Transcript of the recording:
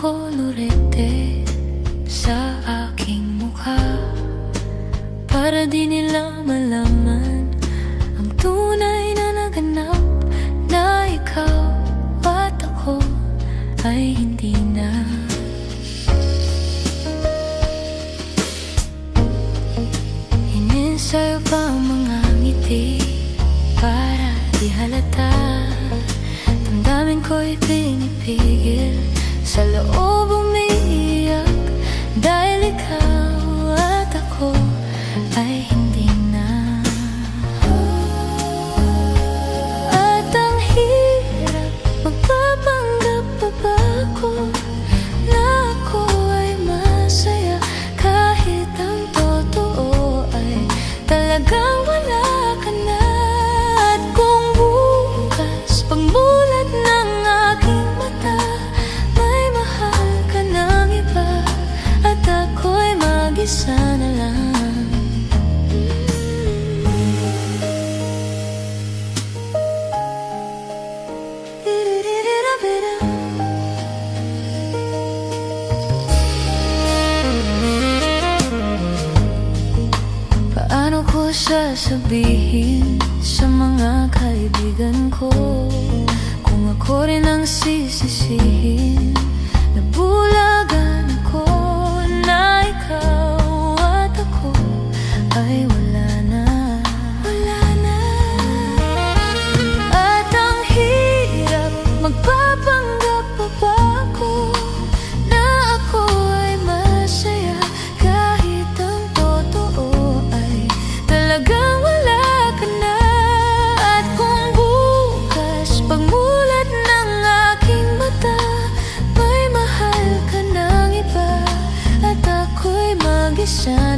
kolorete sa aking mukha, para di nila malaman ang tunay na naganap, na ikaw at ako ay hindi na. Sa'yo pa ang mga ngiti para di halata. Damdamin ko'y pinipigil, sa loob umiiyak, dahil ikaw at ako ay hindi na. At ang hirap, magpapanggap pa ba ako na ako ay masaya, kahit ang totoo ay talagang wala ka na. At kung bukas, pagmulat ng aking mata, may mahal ka ng iba, at ako'y mag-isa na lang. Paano ko sasabihin sa mga kaibigan ko, kung ako rin ang sisisihin? Nabulagan ako na ikaw at ako ay wala na. At ang hirap, magpapanggap pa ba ako na ako ay masaya, kahit ang totoo ay talagang wala ka na. At kung bukas, pagmulat ng aking mata, may mahal ka ng iba, at ako'y mag-isa